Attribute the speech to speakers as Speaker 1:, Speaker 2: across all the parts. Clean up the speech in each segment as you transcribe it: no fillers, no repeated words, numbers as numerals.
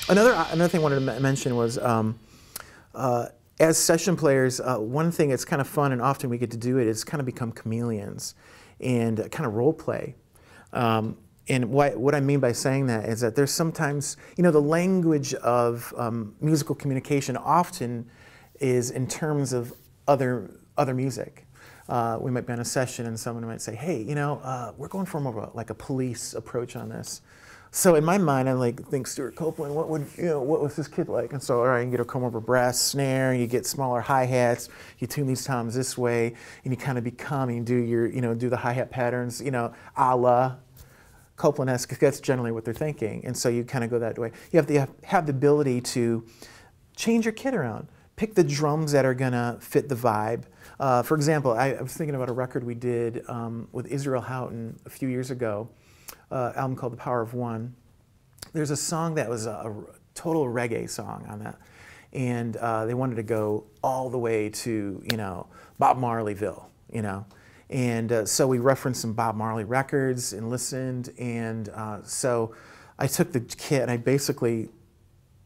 Speaker 1: Another thing I wanted to mention was, as session players, one thing that's kind of fun, and often we get to do it, is kind of become chameleons and kind of role play. And what I mean by saying that is that there's sometimes, you know, the language of musical communication often is in terms of other music. We might be on a session and someone might say, hey, you know, we're going for more of like a police approach on this. So in my mind, I like think Stuart Copeland. What was this kid like? And so, all right, you get a comb over brass snare, you get smaller hi-hats, you tune these toms this way, and you kind of become, you do your, do the hi-hat patterns, a la Copeland-esque. That's generally what they're thinking, and so you kind of go that way. You have to have the ability to change your kit around, pick the drums that are gonna fit the vibe. For example, I was thinking about a record we did with Israel Houghton a few years ago. Album called The Power of One. There's a song that was a total reggae song on that, and they wanted to go all the way to Bob Marleyville, and so we referenced some Bob Marley records and listened, and so I took the kit and I basically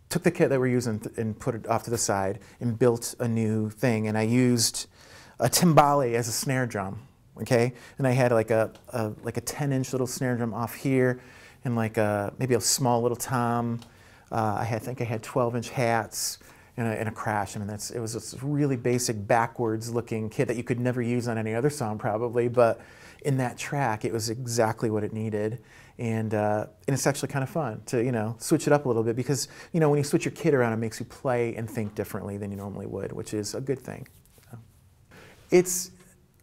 Speaker 1: took the kit that we're using and put it off to the side and built a new thing, and I used a timbale as a snare drum. Okay, and I had like a 10-inch little snare drum off here, and like maybe a small little tom. I think I had 12-inch hats and a crash. I mean, it was this really basic backwards-looking kit that you could never use on any other song probably, but in that track, it was exactly what it needed, and it's actually kind of fun to switch it up a little bit, because when you switch your kit around, it makes you play and think differently than you normally would, which is a good thing. It's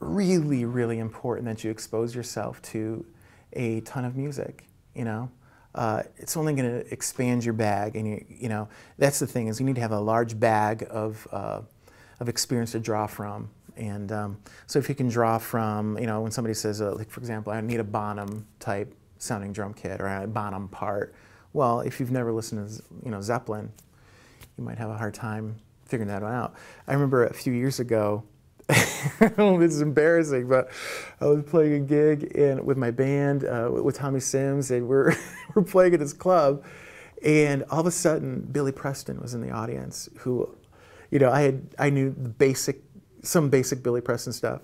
Speaker 1: really, really important that you expose yourself to a ton of music. It's only going to expand your bag, and that's the thing, is you need to have a large bag of experience to draw from. And so if you can draw from, when somebody says, like for example, I need a Bonham type sounding drum kit or a Bonham part. Well, if you've never listened to Zeppelin, you might have a hard time figuring that one out. I remember a few years ago. This is embarrassing, but I was playing a gig with my band with Tommy Sims, and we're playing at this club, and all of a sudden Billy Preston was in the audience. Who, I knew some basic Billy Preston stuff,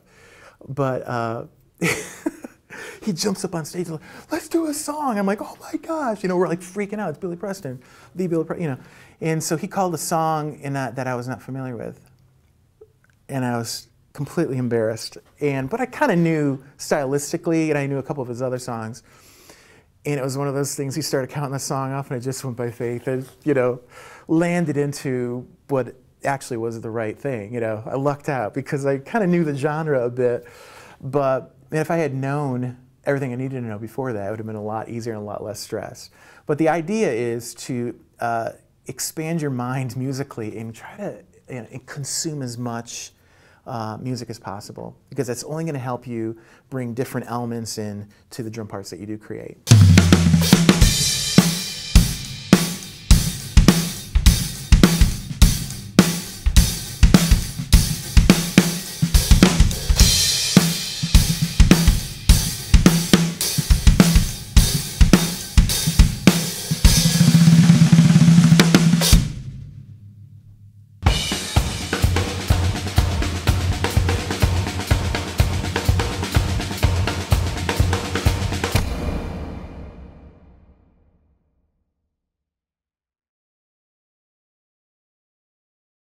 Speaker 1: but he jumps up on stage like, "Let's do a song." I'm like, "Oh my gosh!" We're like freaking out. It's Billy Preston, the Billy Preston, And so he called a song that I was not familiar with, and I was completely embarrassed, but I kind of knew stylistically, and I knew a couple of his other songs, and it was one of those things. He started counting the song off, and I just went by faith, and landed into what actually was the right thing. I lucked out because I kind of knew the genre a bit, but if I had known everything I needed to know before that, it would have been a lot easier and a lot less stress. But the idea is to expand your mind musically and try to consume as much music as possible, because that's only going to help you bring different elements in to the drum parts that you do create.